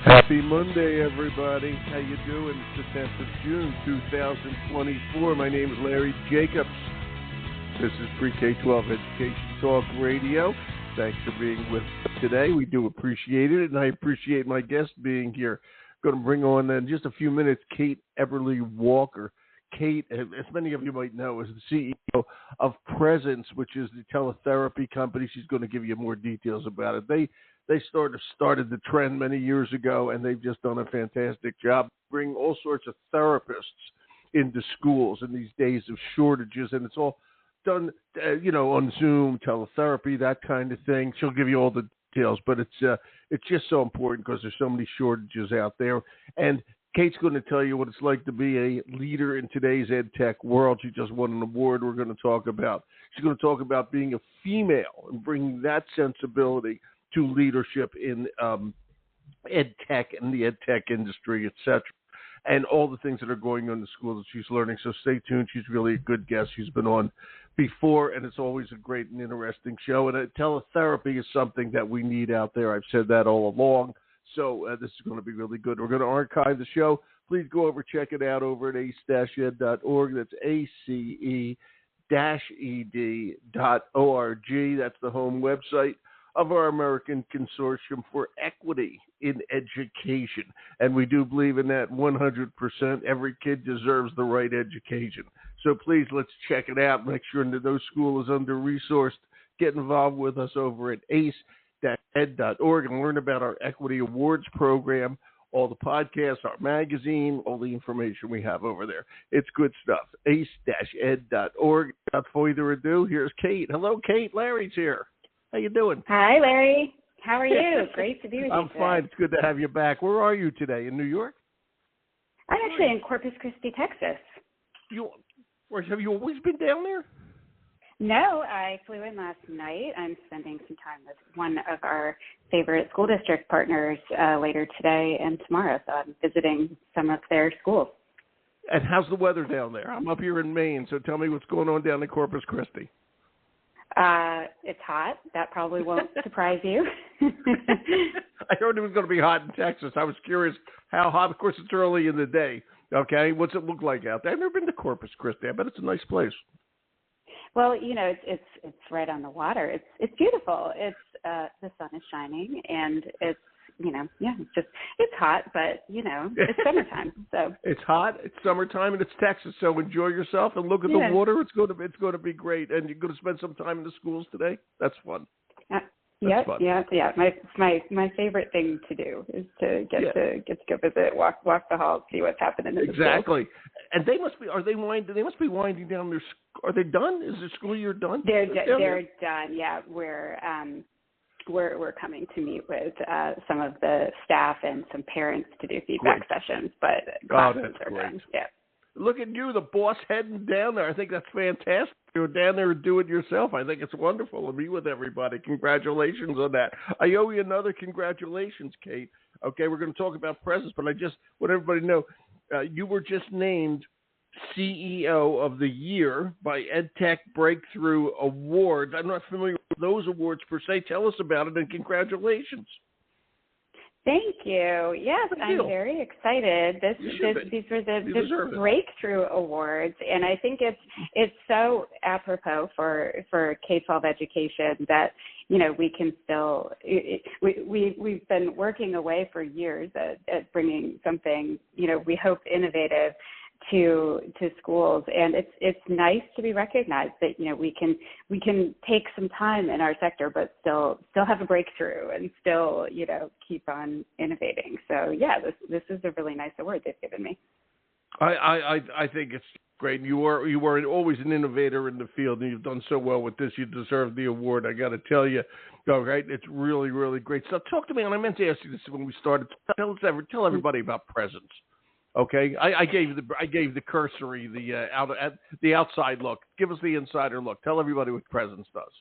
Happy Monday, everybody. How you doing? It's the 10th of June, 2024. My name is Larry Jacobs. This is Pre-K-12 Education Talk Radio. Thanks for being with us today. We do appreciate it, and I appreciate my guest being here. Going to bring on in just a few minutes Kate Eberle Walker. Kate, as many of you might know, is the CEO of Presence, which is the teletherapy company. She's going to give you more details about it. They started the trend many years ago, and they've just done a fantastic job. Bring all sorts of therapists into schools in these days of shortages, and it's all done, on Zoom, teletherapy, that kind of thing. She'll give you all the details, but it's just so important because there's so many shortages out there. And Kate's going to tell you what it's like to be a leader in today's ed tech world. She just won an award we're going to talk about. She's going to talk about being a female and bringing that sensibility to leadership in ed tech and the ed tech industry, et cetera, and all the things that are going on in the school that she's learning. So stay tuned. She's really a good guest. She's been on before, and it's always a great and interesting show. And teletherapy is something that we need out there. I've said that all along. So this is going to be really good. We're going to archive the show. Please go over, check it out over at ace-ed.org. That's ace-ed.org. That's the home website of our American Consortium for Equity in Education. And we do believe in that 100%. Every kid deserves the right education. So please, let's check it out. Make sure that no school is under-resourced. Get involved with us over at ace-ed.org and learn about our Equity Awards program, all the podcasts, our magazine, all the information we have over there. It's good stuff. ace-ed.org. Without further ado, here's Kate. Hello, Kate. Larry's here. How you doing? Hi, Larry. How are you? Great to be with you I'm today. fine. It's good to have you back. Where are you today? In New York? I'm actually in Corpus Christi, Texas. Have you always been down there? No, I flew in last night. I'm spending some time with one of our favorite school district partners later today and tomorrow. So I'm visiting some of their schools. And how's the weather down there? I'm up here in Maine, so tell me what's going on down in Corpus Christi. It's hot. That probably won't surprise you. I heard it was going to be hot in Texas. I was curious how hot. Of course, it's early in the day. Okay, what's it look like out there? I've never been to Corpus Christi. I bet it's a nice place. Well, it's right on the water. It's beautiful. The sun is shining, and it's it's hot, but it's summertime. So it's hot, it's summertime, and it's Texas. So enjoy yourself and look at the water. It's going to be great, and you're going to spend some time in the schools today. That's fun. Yeah. My fafavorite thing to do is to get to go visit, walk the halls, see what's happening in the exactly. schools. And they must be. They must be winding down their. Are they done? Is the school year done? They're done. Yeah, we're coming to meet with some of the staff and some parents to do feedback sessions, but classes are done. Yeah. Look at you, the boss, heading down there. I think that's fantastic. You're down there and do it yourself. I think it's wonderful to meet with everybody. Congratulations on that. I owe you another congratulations, Kate. Okay, we're going to talk about Presence, but I just want everybody to know you were just named CEO of the Year by EdTech Breakthrough Awards. I'm not familiar with those awards per se. Tell us about it, and congratulations. Thank you. Yes, I'm very excited. These were the Breakthrough Awards, and I think it's so apropos for K-12 education that we can still we've been working away for years at bringing something we hope innovative to schools, and it's nice to be recognized that we can take some time in our sector but still have a breakthrough and still keep on innovating. So this is a really nice award they've given me. I think it's great. You were always an innovator in the field, and you've done so well with this. You deserve the award. I got to tell you. All right, it's really, really great. So talk to me, and I meant to ask you this when we started. Tell everybody about Presence. Okay, I gave the cursory, the outside look. Give us the insider look. Tell everybody what Presence does.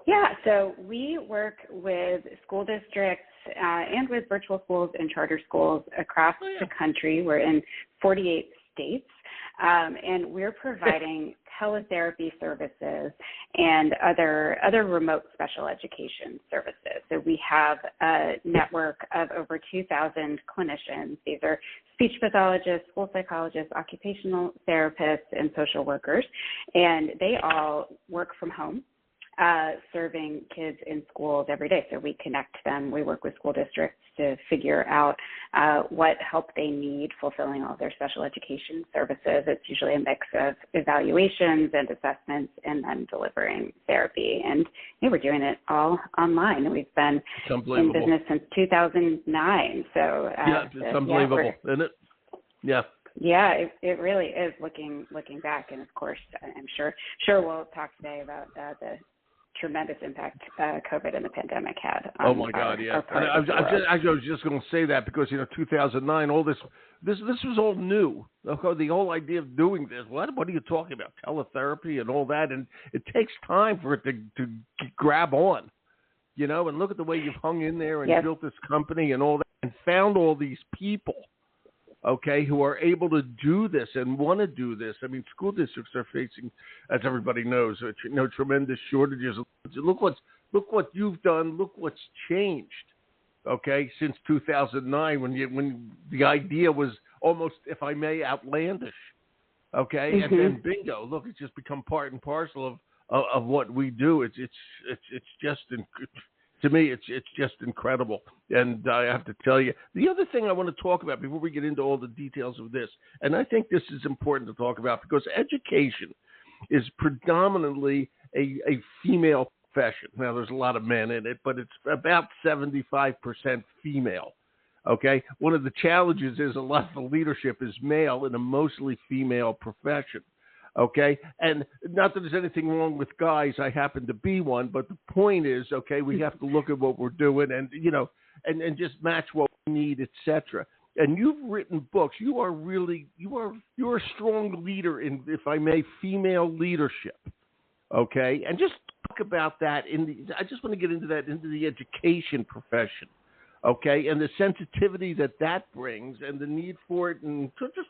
Yeah, so we work with school districts and with virtual schools and charter schools across the country. We're in 48 states, and we're providing teletherapy services and other remote special education services. So we have a network of over 2,000 clinicians. These are speech pathologists, school psychologists, occupational therapists, and social workers, and they all work from home, serving kids in schools every day. So we connect them. We work with school districts to figure out what help they need fulfilling all their special education services. It's usually a mix of evaluations and assessments and then delivering therapy. And we're doing it all online. We've been in business since 2009. So it's unbelievable, isn't it? Yeah. Yeah, it really is looking back. And of course, I'm sure we'll talk today about the tremendous impact COVID and the pandemic had on oh my God, yeah. I was just going to say that because 2009, all this was all new. The whole idea of doing this, what are you talking about? Teletherapy and all that, and it takes time for it to grab on, And look at the way you've hung in there and built this company and all that, and found all these people. Okay, who are able to do this and want to do this. I mean, school districts are facing, as everybody knows, tremendous shortages. Look what you've done. Look what's changed. Okay, since 2009, when the idea was almost, if I may, outlandish. Okay, mm-hmm. And then bingo, look, it's just become part and parcel of what we do. It's just. To me, it's just incredible. And I have to tell you, the other thing I want to talk about before we get into all the details of this, and I think this is important to talk about because education is predominantly a female profession. Now, there's a lot of men in it, but it's about 75% female. Okay? One of the challenges is a lot of the leadership is male in a mostly female profession. Okay, and not that there's anything wrong with guys. I happen to be one, but the point is, okay, we have to look at what we're doing, and and just match what we need, etc. And you've written books. You're a strong leader in, if I may, female leadership. Okay, and just talk about that. I just want to get into the education profession. Okay, and the sensitivity that brings and the need for it. And so just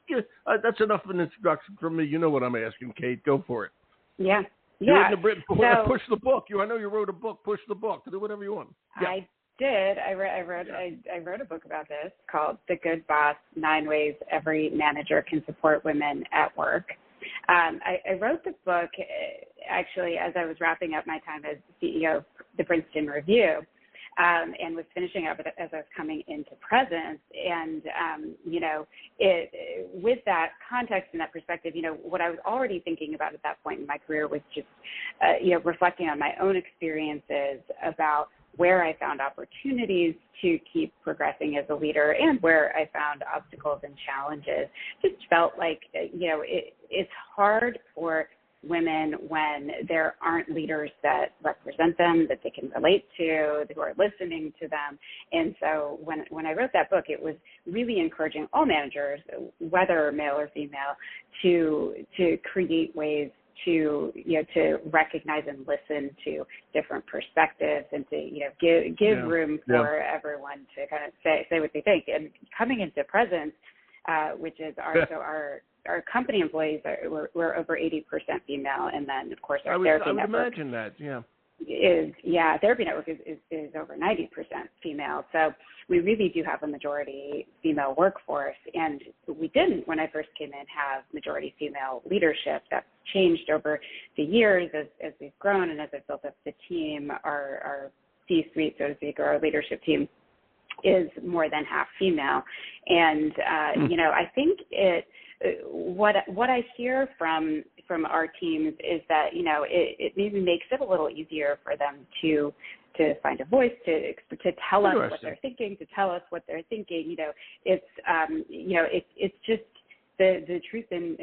that's enough of an introduction from me. You know what I'm asking, Kate. Go for it. Yeah. Push the book. I know you wrote a book. Push the book. Do whatever you want. Yeah. I did. I wrote a book about this called The Good Boss, 9 Ways Every Manager Can Support Women at Work. I wrote the book actually as I was wrapping up my time as CEO of the Princeton Review. And was finishing up as I was coming into Presence. And, with that context and that perspective, what I was already thinking about at that point in my career was just, reflecting on my own experiences about where I found opportunities to keep progressing as a leader and where I found obstacles and challenges. Just felt like, it's hard for women when there aren't leaders that represent them, that they can relate to, who are listening to them. And so when I wrote that book, it was really encouraging all managers, whether male or female, to create ways to recognize and listen to different perspectives and to give room for everyone to kind of say what they think. And coming into Presence, which is our company employees we're over 80% female, and then of course our therapy network. I would imagine that, therapy network is over 90% female. So we really do have a majority female workforce, and we didn't when I first came in have majority female leadership. That's changed over the years as we've grown and as I've built up the team. Our C-suite, so to speak, or our leadership team is more than half female, and I think what I hear from our teams is that it maybe makes it a little easier for them to find a voice, to tell us what they're thinking, to tell us what they're thinking. It's just the truth in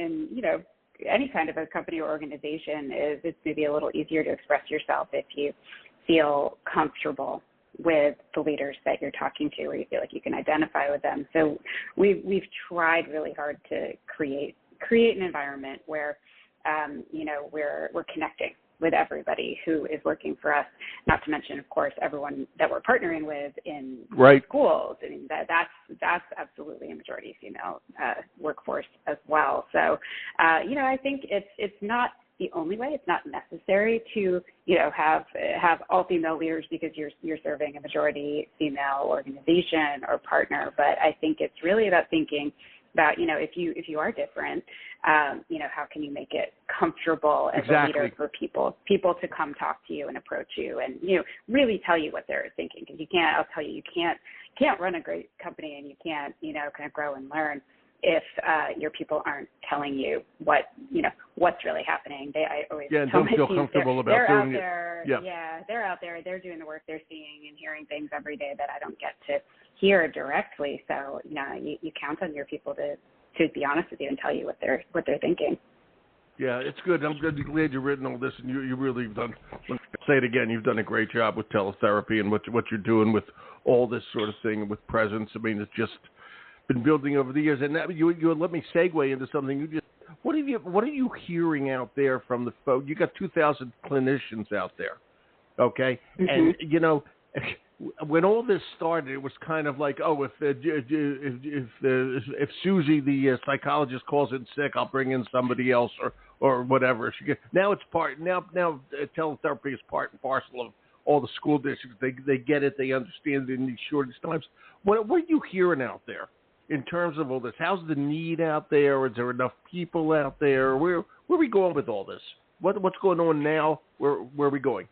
any kind of a company or organization is it's maybe a little easier to express yourself if you feel comfortable with the leaders that you're talking to, or you feel like you can identify with them. So we've tried really hard to create an environment where we're connecting with everybody who is working for us. Not to mention, of course, everyone that we're partnering with in schools. I mean, that's absolutely a majority female workforce as well. So I think it's not the only way. It's not necessary to, have all female leaders because you're serving a majority female organization or partner. But I think it's really about thinking about, if you are different, how can you make it comfortable as a leader for people to come talk to you and approach you and, really tell you what they're thinking. Because I'll tell you, you can't run a great company and you can't, kind of grow and learn if your people aren't telling you what's really happening. I always don't feel comfortable about doing it. They're out there. They're doing the work. They're seeing and hearing things every day that I don't get to hear directly. So you count on your people to be honest with you and tell you what they're thinking. Yeah, it's good. I'm glad you've written all this, and you really have done. Say it again. You've done a great job with teletherapy and what you're doing with all this sort of thing with presence. I mean, it's just been building over the years. And that, you let me segue into something. What are you hearing out there from the folks? You got 2,000 clinicians out there, okay? And when all this started, it was kind of like, oh, if Susie, the psychologist, calls in sick, I'll bring in somebody else or whatever. Now teletherapy is part and parcel of all the school districts. They get it. They understand it in these shortest times. What are you hearing out there in terms of all this? How's the need out there? Is there enough people out there? Where are we going with all this? What's going on now? Where are we going?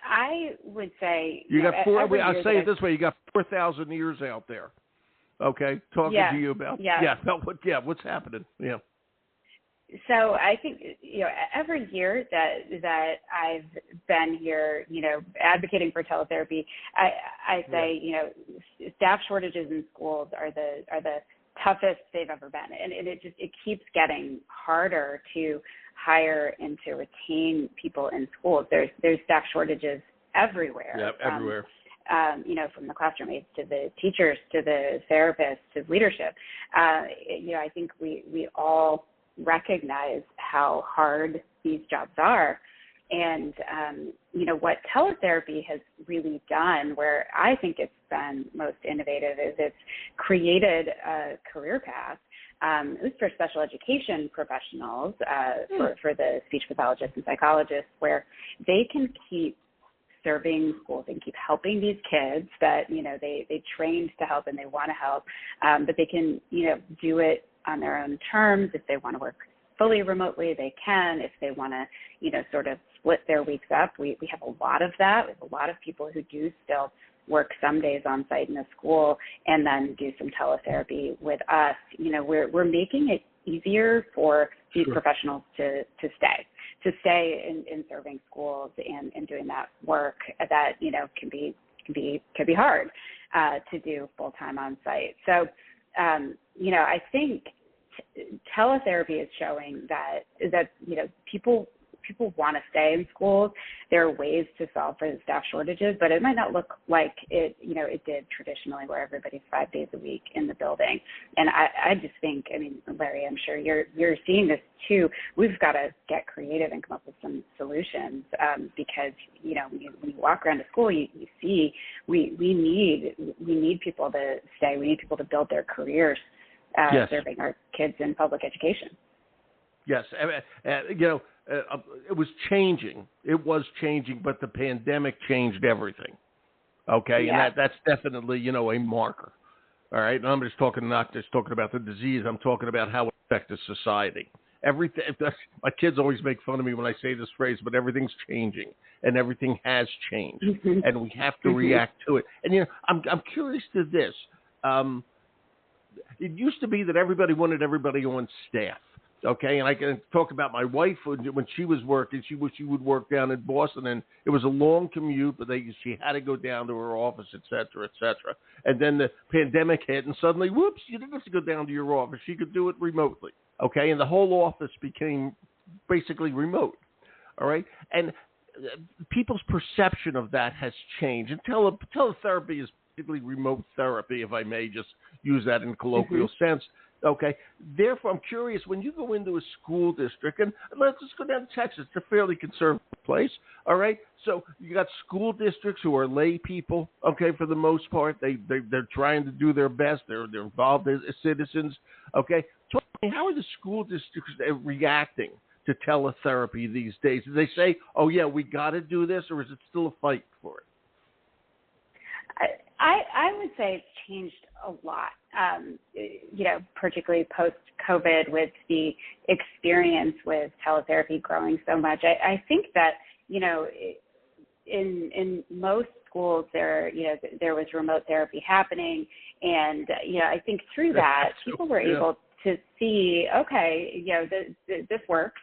I would say you got four. I'll say it this way: you got 4,000 ears out there. Okay, talking to you about what's happening. Yeah. So I think every year that I've been here, advocating for teletherapy, I say staff shortages in schools are the toughest they've ever been, and it keeps getting harder to hire and to retain people in schools. There's staff shortages everywhere. Yeah, everywhere. From the classroom aides to the teachers to the therapists to leadership. I think we all recognize how hard these jobs are. And, what teletherapy has really done, where I think it's been most innovative, is it's created a career path, at least for special education professionals, for the speech pathologists and psychologists, where they can keep serving schools and keep helping these kids that, they trained to help and they want to help, but they can, do it on their own terms. If they want to work fully remotely, they can. If they want to, sort of split their weeks up, we have a lot of that. We have a lot of people who do still work some days on site in a school and then do some teletherapy with us. We're making it easier for these professionals to stay in serving schools and doing that work that, can be hard to do full time on site. So, I think teletherapy is showing that people want to stay in schools. There are ways to solve for the staff shortages, but it might not look like it did traditionally, where everybody's 5 days a week in the building. And I just think, Larry, I'm sure you're seeing this too. We've got to get creative and come up with some solutions, because when you walk around a school, you see we need people to stay. We need people to build their careers serving our kids in public education. Yes, it was changing. It was changing, but the pandemic changed everything. Okay, and that's definitely a marker. All right, and I'm not just talking about the disease. I'm talking about how it affected society. Everything. My kids always make fun of me when I say this phrase, but everything's changing, and everything has changed, and we have to react to it. And I'm curious to this. It used to be that everybody wanted everybody on staff. Okay, and I can talk about my wife when she was working. She would work down in Boston, and it was a long commute, but she had to go down to her office, et cetera, et cetera. And then the pandemic hit, and suddenly, whoops, you didn't have to go down to your office. She could do it remotely. Okay, and the whole office became basically remote. All right, and people's perception of that has changed. And teletherapy is basically remote therapy, if I may just use that in colloquial sense. Okay. Therefore, I'm curious, when you go into a school district, and let's just go down to Texas. It's a fairly conservative place. All right. So you got school districts who are lay people. Okay. For the most part, they're trying to do their best. They're involved as citizens. Okay. So how are the school districts reacting to teletherapy these days? Do they say, oh, yeah, we got to do this, or is it still a fight for it? I would say it's changed a lot, particularly post-COVID with the experience with teletherapy growing so much. I think that, in most schools there was remote therapy happening. And, I think through that, people were able to see, okay, this works.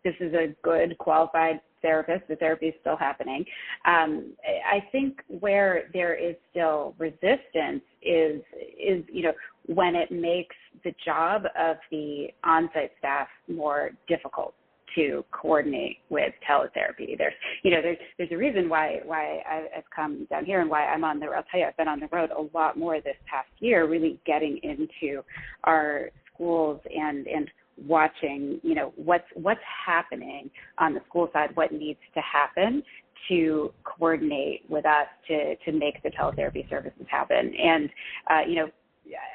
This is a good qualified therapist. The therapy is still happening. I think where there is still resistance is when it makes the job of the on-site staff more difficult to coordinate with teletherapy. There's a reason why I've come down here and why I'm on the road. I'll tell you, I've been on the road a lot more this past year, really getting into our schools and watching, what's happening on the school side, what needs to happen to coordinate with us to make the teletherapy services happen. And,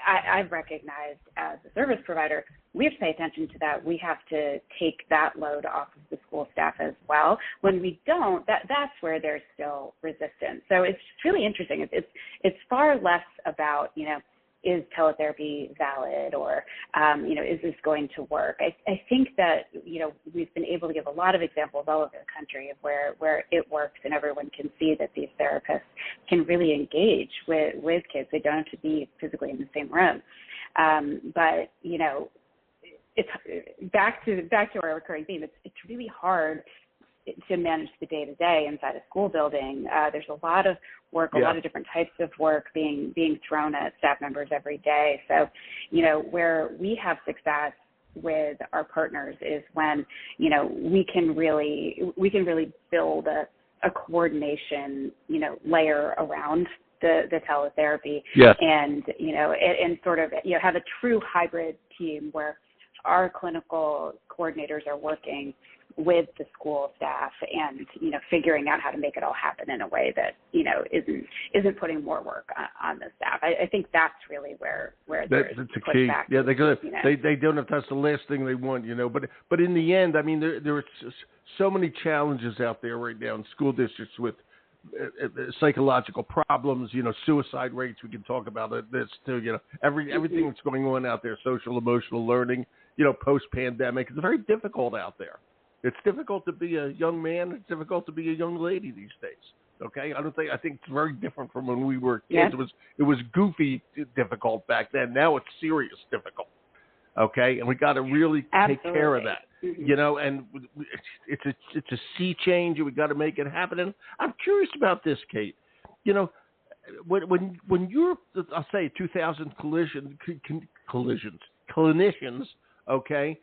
I've recognized as a service provider, we have to pay attention to that. We have to take that load off of the school staff as well. When we don't, that's where there's still resistance. So it's really interesting. It's far less about, is teletherapy valid or, is this going to work? I think that, we've been able to give a lot of examples all over the country of where it works and everyone can see that these therapists can really engage with kids. They don't have to be physically in the same room. But, it's back to our recurring theme. It's really hard to manage the day-to-day inside a school building. There's a lot of work, a lot of different types of work being thrown at staff members every day. So, where we have success with our partners is when, we can really build a coordination, layer around the teletherapy and, and sort of, have a true hybrid team where our clinical coordinators are working with the school staff and, figuring out how to make it all happen in a way that, isn't putting more work on the staff. I think that's really where there's that's a key. Yeah, they don't know if that's the last thing they want, but in the end, I mean, there are so many challenges out there right now in school districts with psychological problems, suicide rates. We can talk about this too, everything that's going on out there, social, emotional learning, post-pandemic. It's very difficult out there. It's difficult to be a young man. It's difficult to be a young lady these days. Okay, I think it's very different from when we were kids. Yeah. It was goofy difficult back then. Now it's serious difficult. Okay, and we got to really take care of that. Mm-hmm. And it's a sea change, and we got to make it happen. And I'm curious about this, Kate. When you're, I'll say 2,000 clinicians, okay,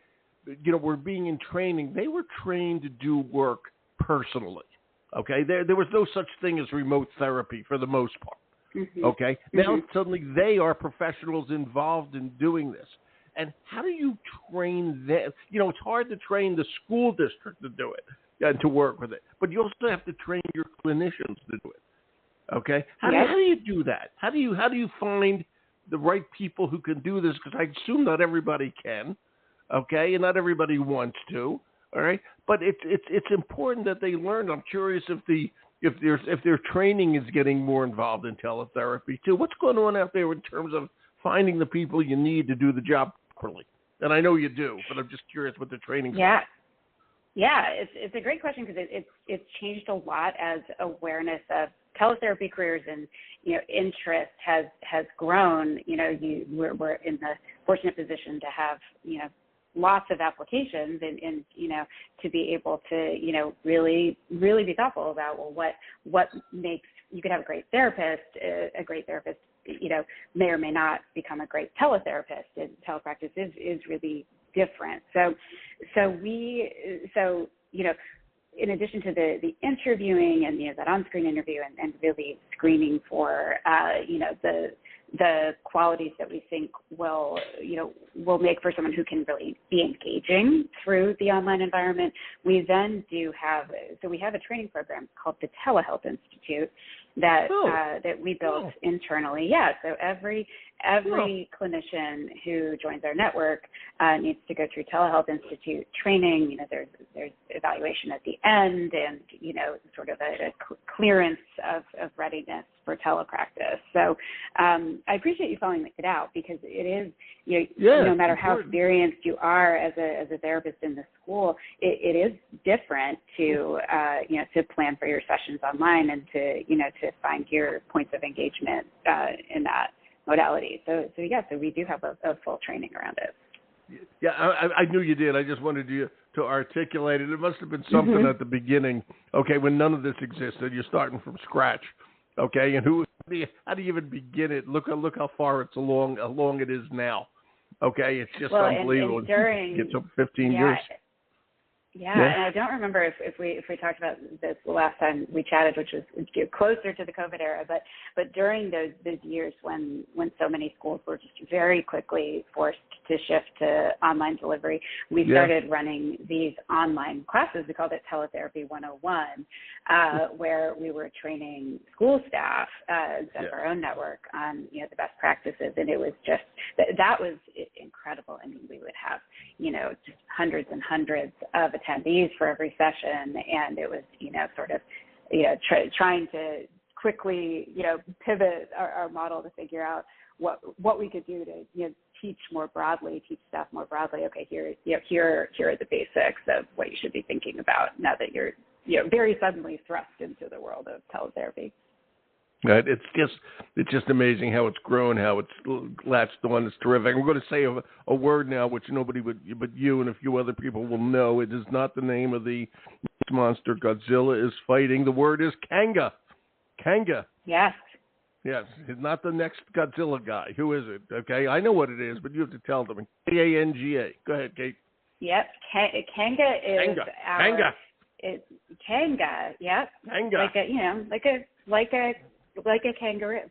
were being in training. They were trained to do work personally. Okay, there was no such thing as remote therapy for the most part. Mm-hmm. Okay, now suddenly they are professionals involved in doing this. And how do you train them? It's hard to train the school district to do it and to work with it, but you also have to train your clinicians to do it. Okay, how do you do that? How do you find the right people who can do this? Because I assume not everybody can. Okay, and not everybody wants to. All right, but it's important that they learn. I'm curious if their training is getting more involved in teletherapy too. What's going on out there in terms of finding the people you need to do the job properly? And I know you do, but I'm just curious what the training. Yeah, it's a great question because it's changed a lot as awareness of teletherapy careers and interest has grown. We're in the fortunate position to have lots of applications and to be able to really be thoughtful about what makes you could have a great therapist. A great therapist may or may not become a great teletherapist. And telepractice is really different. So in addition to the interviewing and that on-screen interview and really screening for the qualities that we think will make for someone who can really be engaging through the online environment. We then we have a training program called the Telehealth Institute that we built internally. Yeah, so every clinician who joins our network needs to go through Telehealth Institute training. There's evaluation at the end, and sort of a clearance of readiness for telepractice. So I appreciate you calling it out, because it is no matter how experienced you are as a therapist in the school, it is different to plan for your sessions online and to find your points of engagement in that modality. So we do have a full training around it. Yeah, I knew you did. I just wanted you to articulate it. It must have been something at the beginning, okay, when none of this existed. You're starting from scratch, okay, and how do you even begin it? Look how far it's along it is now, okay? It's just unbelievable. And it took 15 years. Yeah, and I don't remember if we talked about this the last time we chatted, which was closer to the COVID era, but during those years when so many schools were just very quickly forced to shift to online delivery, we started running these online classes. We called it Teletherapy 101, where we were training school staff instead of our own network on the best practices, and it was just that was incredible. I mean, we would have just hundreds and hundreds of attendees for every session, and it was trying to quickly pivot our model to figure out what we could do to teach staff more broadly. Okay, here are the basics of what you should be thinking about now that you're very suddenly thrust into the world of teletherapy. Right. It's just amazing how it's grown, how it's latched on. It's terrific. We're going to say a word now, which nobody but you and a few other people will know. It is not the name of the monster Godzilla is fighting. The word is Kanga. Kanga. Yes. Yes. It's not the next Godzilla guy. Who is it? Okay. I know what it is, but you have to tell them. Kanga. Go ahead, Kate. Yep. Kanga is Kanga. It's Kanga. Yep. Kanga. Like a kangaroo.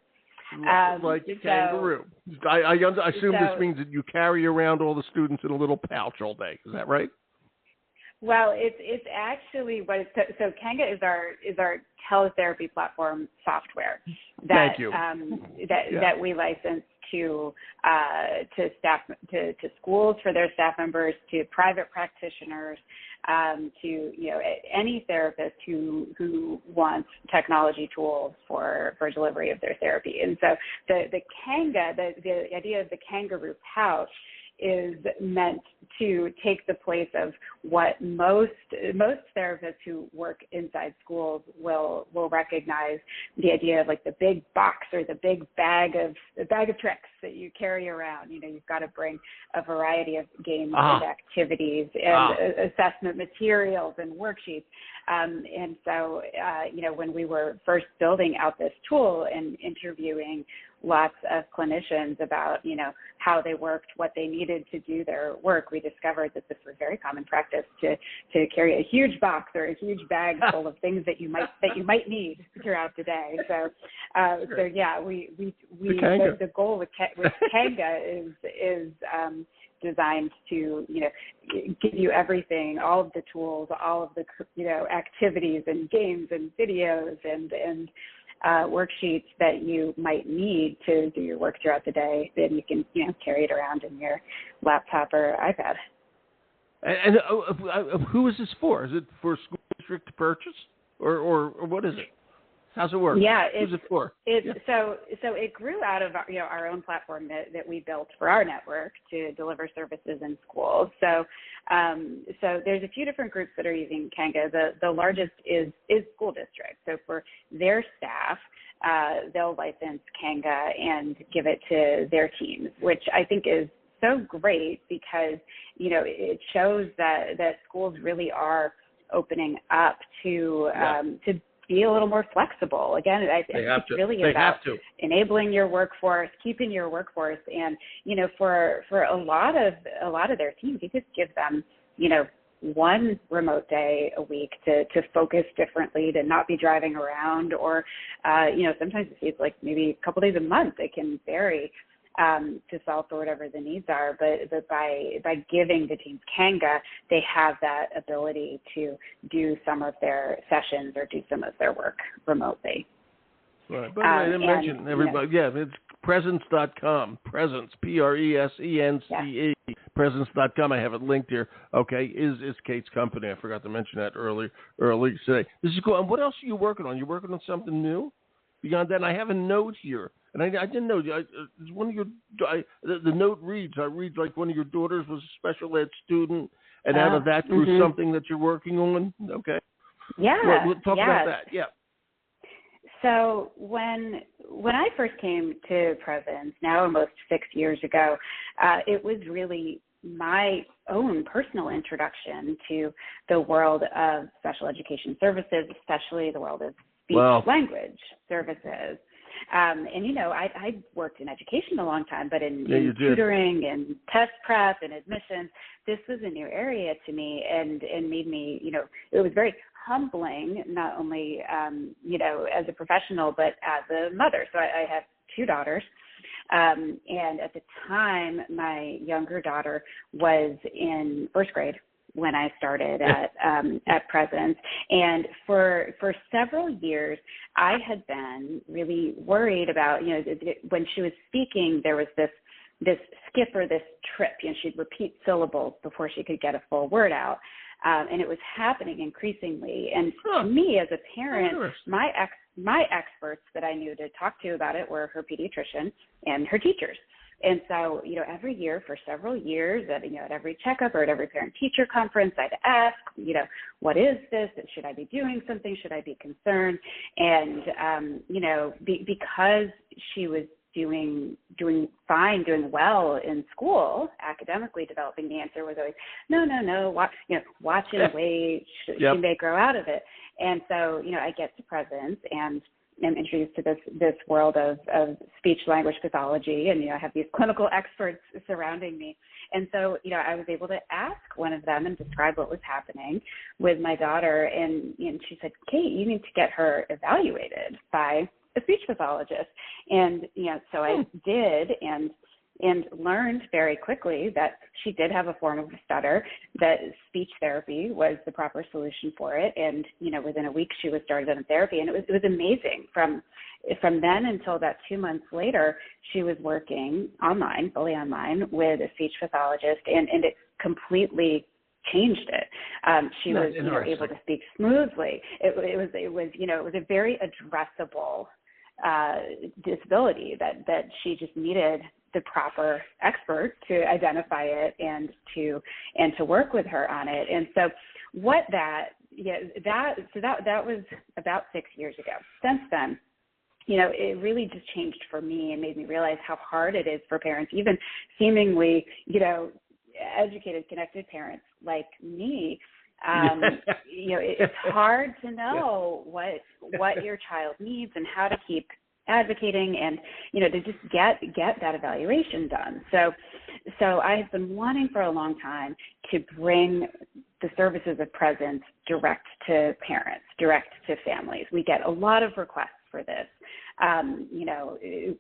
Like a kangaroo. I assume this means that you carry around all the students in a little pouch all day. Is that right? Well, it's actually so Kanga is our teletherapy platform software that Thank you. That we license to staff to schools for their staff members, to private practitioners, to any therapist who wants technology tools for delivery of their therapy. And so the Kanga, the idea of the kangaroo pouch is meant to take the place of what most therapists who work inside schools will recognize, the idea of like the big box or the big bag of tricks that you carry around. You've got to bring a variety of games and activities and assessment materials and worksheets. And so, when we were first building out this tool and interviewing lots of clinicians about, how they worked, what they needed to do their work, we discovered that this was very common practice to carry a huge box or a huge bag full of things that you might need throughout the day. So the goal with Kanga is designed to, give you everything, all of the tools, all of the, activities and games and videos and worksheets that you might need to do your work throughout the day. Then you can, carry it around in your laptop or iPad. And who is this for? Is it for school district to purchase, or what is it? How's it work? Yeah, who's it for? So it grew out of our own platform that we built for our network to deliver services in schools. So there's a few different groups that are using Kanga. The largest is school districts. So for their staff, they'll license Kanga and give it to their teams, which I think is so great because it shows that schools really are opening up to be a little more flexible. Again, I think it's really about enabling your workforce, keeping your workforce, and for a lot of their teams, you just give them one remote day a week to focus differently, to not be driving around, or, sometimes it's like maybe a couple days a month. It can vary to solve for whatever the needs are. But by giving the teams Kanga, they have that ability to do some of their sessions or do some of their work remotely. Right. By the way, I didn't mention everybody. Yeah, it's presence.com. Presence, Presence, presence.com. I have it linked here. Okay, is Kate's company. I forgot to mention that earlier today. This is cool. And what else are you working on? You're working on something new? Beyond that, and I have a note here. And I didn't know. One of your the note reads. I read like one of your daughters was a special ed student, and out of that grew something that you're working on. Okay. Yeah. We'll talk about that. Yeah. So when I first came to Presence, now almost 6 years ago, it was really my own personal introduction to the world of special education services, especially the world of speech-language services. I worked in education a long time, but in tutoring and test prep and admissions, this was a new area to me and made me, it was very humbling, not only, as a professional, but as a mother. So I have two daughters. And at the time, my younger daughter was in first grade when I started at Presence. And for several years, I had been really worried about, when she was speaking, there was this skip or this trip. She'd repeat syllables before she could get a full word out. And it was happening increasingly. And to me, as a parent, my experts that I knew to talk to about it were her pediatrician and her teachers. And so, every year for several years at every checkup or at every parent-teacher conference, I'd ask, what is this? Should I be doing something? Should I be concerned? And, because she was doing fine, doing well in school, academically developing, the answer was always, no, watch and wait. She may grow out of it. And so, I get to Presence and am introduced to this world of speech-language pathology, and I have these clinical experts surrounding me. And so, I was able to ask one of them and describe what was happening with my daughter, and she said, Kate, you need to get her evaluated by a speech pathologist. And so I did, and learned very quickly that she did have a form of a stutter, that speech therapy was the proper solution for it. And, within a week she was started on therapy, and it was amazing. From then until about 2 months later, she was working fully online with a speech pathologist, and it completely changed it. She was able to speak smoothly. It was a very addressable disability that she just needed the proper expert to identify it and to work with her on it. And so that was about 6 years ago. Since then, it really just changed for me and made me realize how hard it is for parents, even seemingly, educated, connected parents like me. It's hard to know what your child needs and how to keep advocating and, to just get that evaluation done. So I have been wanting for a long time to bring the services of Presence direct to parents, direct to families. We get a lot of requests for this.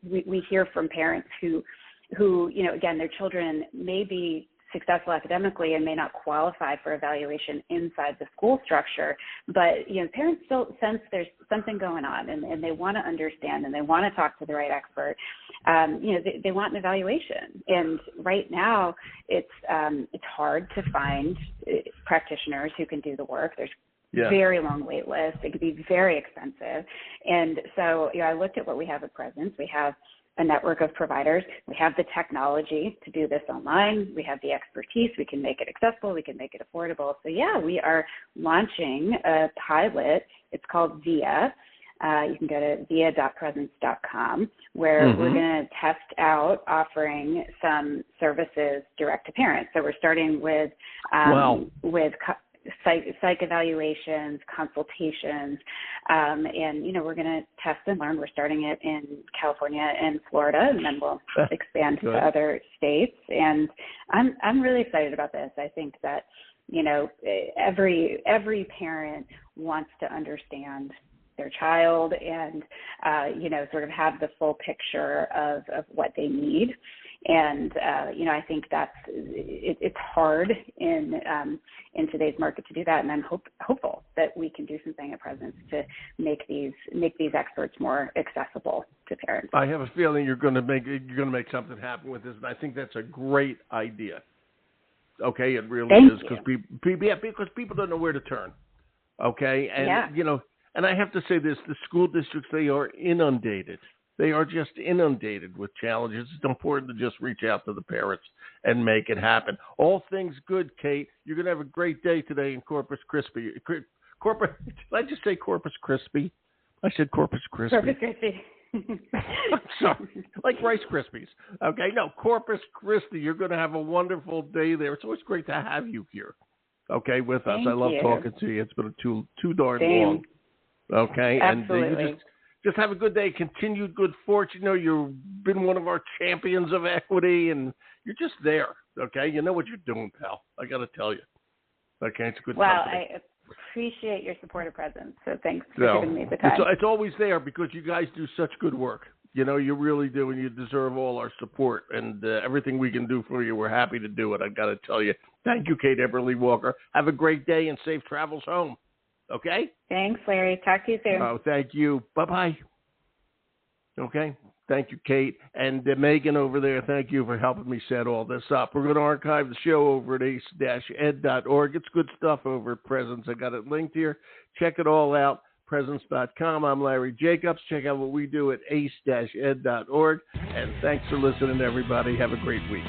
We hear from parents who, again, their children may be successful academically and may not qualify for evaluation inside the school structure, but parents still sense there's something going on, and they want to understand, and they want to talk to the right expert. They want an evaluation, and right now it's hard to find practitioners who can do the work. There's very long wait lists. It could be very expensive, and so I looked at what we have at Presence. We have a network of providers. We have the technology to do this online. We have the expertise. We can make it accessible. We can make it affordable. So we are launching a pilot. It's called VIA. You can go to via.presence.com, where we're going to test out offering some services direct to parents. So we're starting with psych evaluations, consultations, and we're going to test and learn. We're starting it in California and Florida, and then we'll expand to other states. And I'm really excited about this. I think that every parent wants to understand their child and, sort of have the full picture of what they need. And, I think it's hard in today's market to do that. And I'm hopeful that we can do something at Presence to make these experts more accessible to parents. I have a feeling you're going to make something happen with this. And I think that's a great idea. Okay. It really is, because people don't know where to turn. Okay. And, and I have to say this, the school districts, they are inundated. They are just inundated with challenges. It's important to just reach out to the parents and make it happen. All things good, Kate. You're going to have a great day today in Corpus Christi. Did I just say Corpus Christi? I said Corpus Christi. Corpus Christi. I'm sorry. Like Rice Krispies. Okay, no, Corpus Christi. You're going to have a wonderful day there. It's always great to have you here, okay, with us. Thank I love you. talking to you. It's been too darn Same. long. Okay, Absolutely. And just have a good day. Continued good fortune. You've been one of our champions of equity, and you're just there. Okay, you know what you're doing, pal. I got to tell you. Okay, it's a good company. I appreciate your support of Presence. So thanks for giving me the time. It's always there because you guys do such good work. You really do, and you deserve all our support. And everything we can do for you, we're happy to do it. I got to tell you. Thank you, Kate Eberle Walker. Have a great day and safe travels home. Okay? Thanks, Larry. Talk to you soon. Oh, thank you. Bye-bye. Okay? Thank you, Kate. And Megan over there, thank you for helping me set all this up. We're going to archive the show over at ace-ed.org. It's good stuff over at Presence. I got it linked here. Check it all out, presence.com. I'm Larry Jacobs. Check out what we do at ace-ed.org. And thanks for listening, everybody. Have a great week.